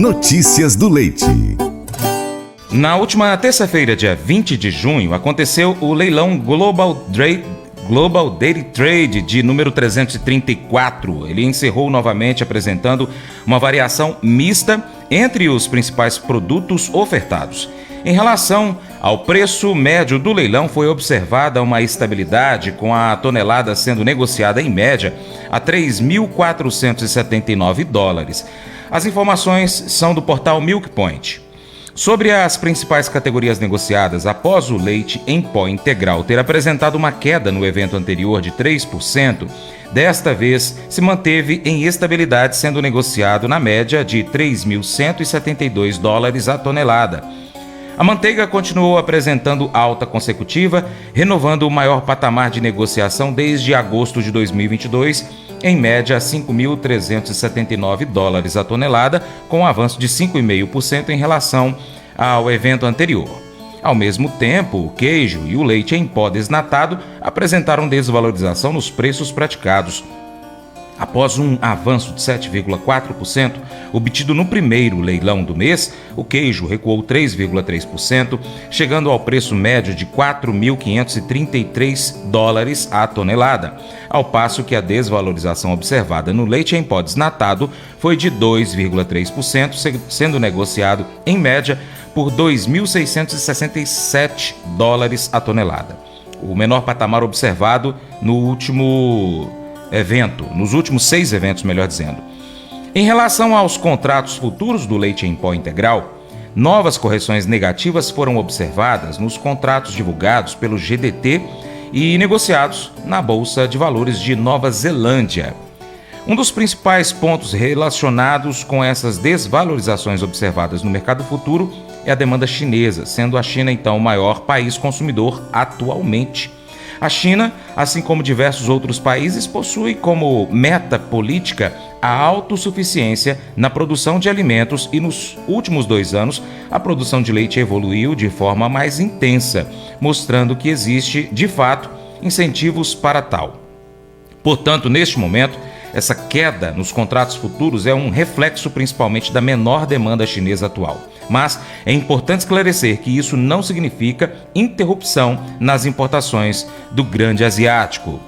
Notícias do Leite. Na última terça-feira, dia 20 de junho, aconteceu o leilão Global Dairy Trade de número 334. Ele encerrou novamente apresentando uma variação mista entre os principais produtos ofertados. Em relação ao preço médio do leilão, foi observada uma estabilidade, com a tonelada sendo negociada em média a $3.479. As informações são do portal Milk Point. Sobre as principais categorias negociadas, após o leite em pó integral ter apresentado uma queda no evento anterior de 3%, desta vez se manteve em estabilidade, sendo negociado na média de $3.172 a tonelada. A manteiga continuou apresentando alta consecutiva, renovando o maior patamar de negociação desde agosto de 2022, em média $5.379 a tonelada, com um avanço de 5,5% em relação ao evento anterior. Ao mesmo tempo, o queijo e o leite em pó desnatado apresentaram desvalorização nos preços praticados. Após um avanço de 7,4% obtido no primeiro leilão do mês, o queijo recuou 3,3%, chegando ao preço médio de $4.533 a tonelada, ao passo que a desvalorização observada no leite em pó desnatado foi de 2,3%, sendo negociado em média por $2.667 a tonelada. O menor patamar observado nos últimos 6 eventos, melhor dizendo. Em relação aos contratos futuros do leite em pó integral, novas correções negativas foram observadas nos contratos divulgados pelo GDT e negociados na Bolsa de Valores de Nova Zelândia. Um dos principais pontos relacionados com essas desvalorizações observadas no mercado futuro é a demanda chinesa, sendo a China então o maior país consumidor atualmente. A China, assim como diversos outros países, possui como meta política a autossuficiência na produção de alimentos e nos últimos 2 anos a produção de leite evoluiu de forma mais intensa, mostrando que existe, de fato, incentivos para tal. Portanto, neste momento, essa queda nos contratos futuros é um reflexo principalmente da menor demanda chinesa atual. Mas é importante esclarecer que isso não significa interrupção nas importações do grande asiático.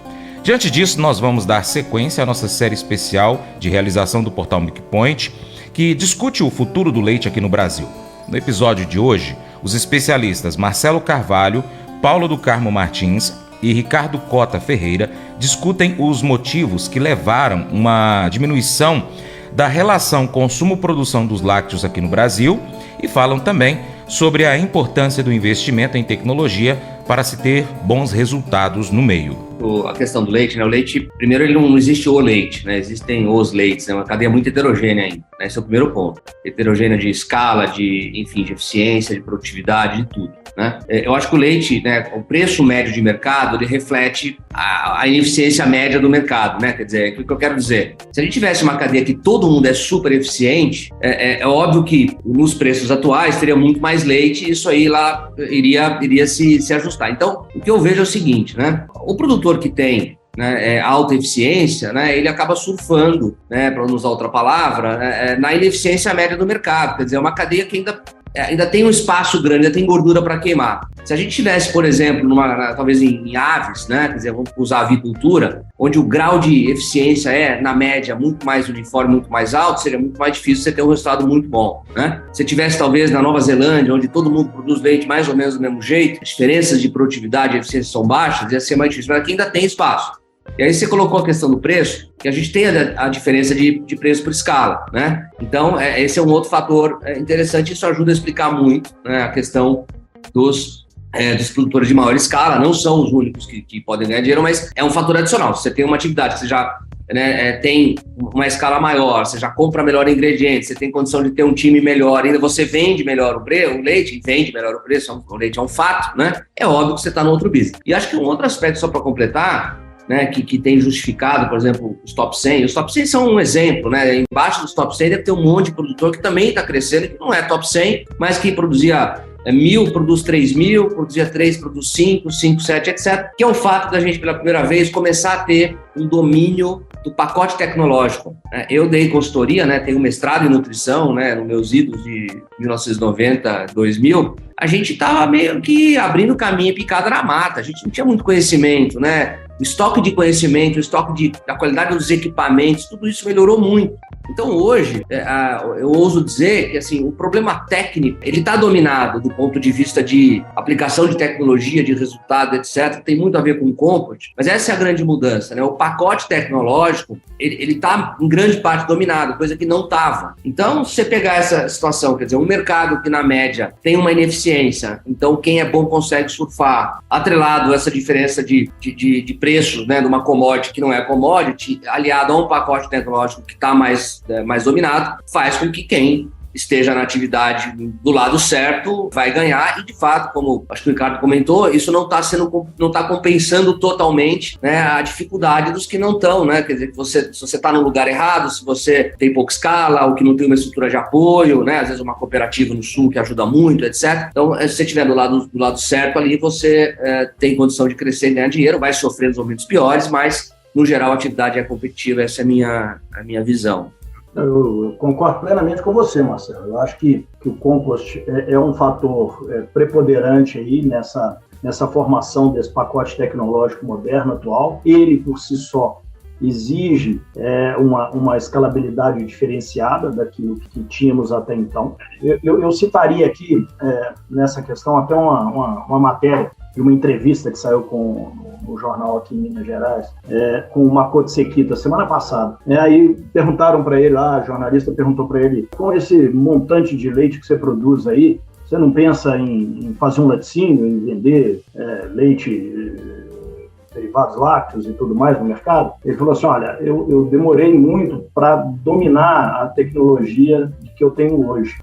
Diante disso, nós vamos dar sequência à nossa série especial de realização do portal Milk Point, que discute o futuro do leite aqui no Brasil. No episódio de hoje, os especialistas Marcelo Carvalho, Paulo do Carmo Martins e Ricardo Cota Ferreira discutem os motivos que levaram uma diminuição da relação consumo-produção dos lácteos aqui no Brasil e falam também sobre a importância do investimento em tecnologia para se ter bons resultados no meio. A questão do leite, né? O leite, primeiro, ele não existe o leite, né? Existem os leites, é uma cadeia muito heterogênea ainda, né? Esse é o primeiro ponto. Heterogênea de escala, de eficiência, de produtividade, de tudo, né? Eu acho que o leite, né, o preço médio de mercado, ele reflete a ineficiência média do mercado, né? Quer dizer, o que eu quero dizer? Se a gente tivesse uma cadeia que todo mundo é super eficiente, é óbvio que nos preços atuais teria muito mais leite e isso aí lá iria se ajustar. Então, o que eu vejo é o seguinte, né? O produtor que tem, né, alta eficiência, né, ele acaba surfando, né, para não usar outra palavra, na ineficiência média do mercado. Quer dizer, é uma cadeia que ainda tem um espaço grande, ainda tem gordura para queimar. Se a gente tivesse, por exemplo, talvez em aves, né, quer dizer, vamos usar a avicultura, onde o grau de eficiência é, na média, muito mais uniforme, muito mais alto, seria muito mais difícil você ter um resultado muito bom, né? Se tivesse, talvez, na Nova Zelândia, onde todo mundo produz leite mais ou menos do mesmo jeito, as diferenças de produtividade e eficiência são baixas, ia ser mais difícil, mas aqui ainda tem espaço. E aí você colocou a questão do preço, que a gente tem a diferença de preço por escala, né? Então, esse é um outro fator interessante, isso ajuda a explicar muito, né, a questão dos produtores de maior escala, não são os únicos que podem ganhar dinheiro, mas é um fator adicional. Se você tem uma atividade que você já tem uma escala maior, você já compra melhor ingrediente, você tem condição de ter um time melhor, ainda você vende melhor o leite, vende melhor o preço, o leite é um fato, né? É óbvio que você está no outro business. E acho que um outro aspecto, só para completar, né, que tem justificado, por exemplo, os top 100. Os top 100 são um exemplo, né? Embaixo dos top 100 deve ter um monte de produtor que também está crescendo, que não é top 100, mas que produzia 1.000 produz 3.000, produzia 3, produz 5, 5, 7, etc. Que é o fato da gente, pela primeira vez, começar a ter um domínio do pacote tecnológico. Eu dei consultoria, tenho mestrado em nutrição, nos meus idos de 1990, 2000. A gente estava meio que abrindo caminho e picada na mata. A gente não tinha muito conhecimento, O estoque de conhecimento, da qualidade dos equipamentos, tudo isso melhorou muito. Então, hoje, eu ouso dizer que assim, o problema técnico ele está dominado do ponto de vista de aplicação de tecnologia, de resultado, etc. Tem muito a ver com o comfort, mas essa é a grande mudança. O pacote tecnológico ele está em grande parte dominado, coisa que não estava. Então, se você pegar essa situação, quer dizer, um mercado que na média tem uma ineficiência, então quem é bom consegue surfar, atrelado a essa diferença de preço, de uma commodity que não é commodity, aliado a um pacote tecnológico que está mais dominado, faz com que quem esteja na atividade do lado certo vai ganhar e, de fato, como acho que o Ricardo comentou, isso não está compensando totalmente a dificuldade dos que não estão, Quer dizer, se você está no lugar errado, se você tem pouca escala, ou que não tem uma estrutura de apoio, às vezes uma cooperativa no sul que ajuda muito, etc. Então, se você estiver do lado certo ali, você tem condição de crescer e ganhar dinheiro, vai sofrer nos momentos piores, mas, no geral, a atividade é competitiva, essa é a minha visão. Eu concordo plenamente com você, Marcelo. Eu acho que o compost é um fator preponderante aí nessa formação desse pacote tecnológico moderno atual. Ele, por si só, exige uma escalabilidade diferenciada daquilo que tínhamos até então. Eu citaria aqui, nessa questão, até uma matéria de uma entrevista que saiu no jornal aqui em Minas Gerais, com o Makoto Sekita, semana passada. Aí perguntaram para ele, a jornalista perguntou para ele, com esse montante de leite que você produz aí, você não pensa em fazer um laticínio, em vender leite, derivados lácteos e tudo mais no mercado? Ele falou assim, olha, eu demorei muito para dominar a tecnologia que eu tenho hoje.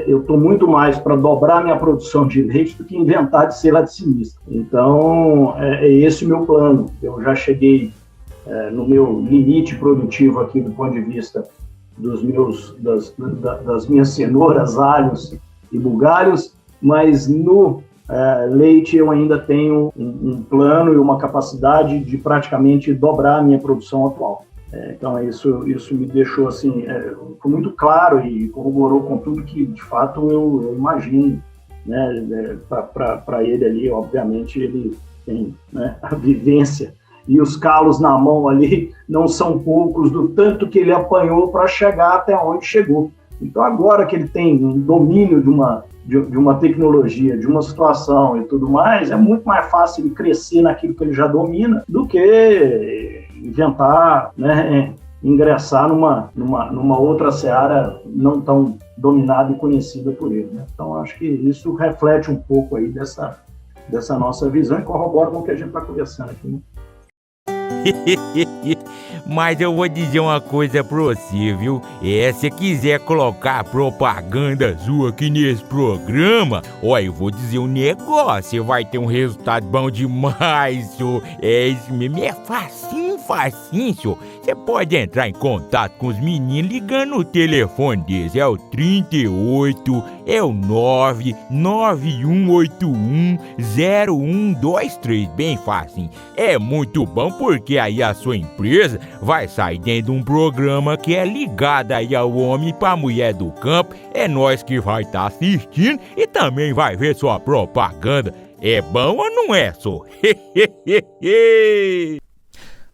Eu estou muito mais para dobrar minha produção de leite do que inventar de ser laticinista. Então, é esse o meu plano. Eu já cheguei no meu limite produtivo aqui do ponto de vista das minhas cenouras, alhos e bugalhos, mas no leite eu ainda tenho um plano e uma capacidade de praticamente dobrar a minha produção atual. Então isso me deixou assim, ficou muito claro e corroborou com tudo que de fato eu imagino, para ele ali, obviamente ele tem a vivência e os calos na mão ali não são poucos do tanto que ele apanhou para chegar até onde chegou. Então agora que ele tem um domínio de uma tecnologia, de uma situação e tudo mais, é muito mais fácil ele crescer naquilo que ele já domina do que inventar, ingressar numa outra seara não tão dominada e conhecida por ele. Então, acho que isso reflete um pouco aí dessa nossa visão e corrobora com o que a gente está conversando aqui. Mas eu vou dizer uma coisa pra você, viu? Se quiser colocar propaganda sua aqui nesse programa, eu vou dizer um negócio, você vai ter um resultado bom demais, senhor. Isso mesmo, é facinho, senhor. Você pode entrar em contato com os meninos ligando o telefone deles, é o 38, é o 991810123, bem fácil. É muito bom porque aí a sua empresa vai sair dentro de um programa que é ligado aí ao homem para a mulher do campo. É nós que vai estar assistindo e também vai ver sua propaganda. É bom ou não é, só?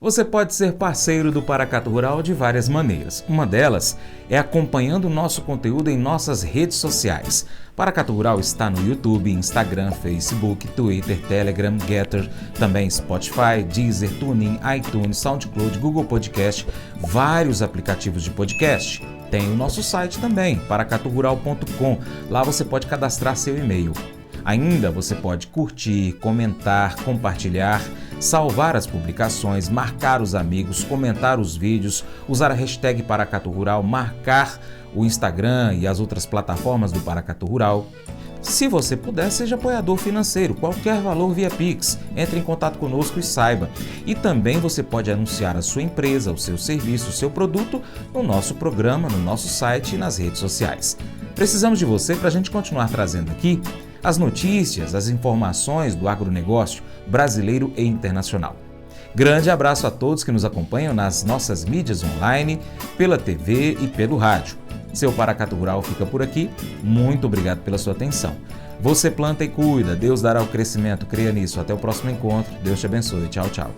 Você pode ser parceiro do Paracatu Rural de várias maneiras. Uma delas é acompanhando o nosso conteúdo em nossas redes sociais. Paracatu Rural está no YouTube, Instagram, Facebook, Twitter, Telegram, Getter, também Spotify, Deezer, TuneIn, iTunes, SoundCloud, Google Podcast, vários aplicativos de podcast. Tem o nosso site também, paracaturural.com. Lá você pode cadastrar seu e-mail. Ainda você pode curtir, comentar, compartilhar, salvar as publicações, marcar os amigos, comentar os vídeos, usar a hashtag Paracatu Rural, marcar o Instagram e as outras plataformas do Paracatu Rural. Se você puder, seja apoiador financeiro, qualquer valor via Pix. Entre em contato conosco e saiba. E também você pode anunciar a sua empresa, o seu serviço, o seu produto no nosso programa, no nosso site e nas redes sociais. Precisamos de você para a gente continuar trazendo aqui as notícias, as informações do agronegócio brasileiro e internacional. Grande abraço a todos que nos acompanham nas nossas mídias online, pela TV e pelo rádio. Seu Paracatu Rural fica por aqui. Muito obrigado pela sua atenção. Você planta e cuida, Deus dará o crescimento, creia nisso. Até o próximo encontro, Deus te abençoe. Tchau, tchau.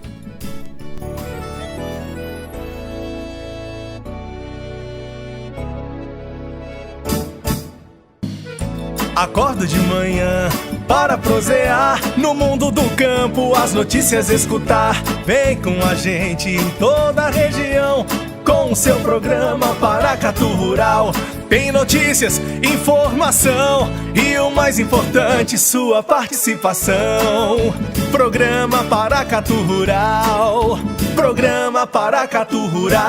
Acordo de manhã para prosear no mundo do campo, as notícias escutar. Vem com a gente em toda a região com o seu programa Paracatu Rural. Tem notícias, informação e o mais importante, sua participação. Programa Paracatu Rural. Programa Paracatu Rural.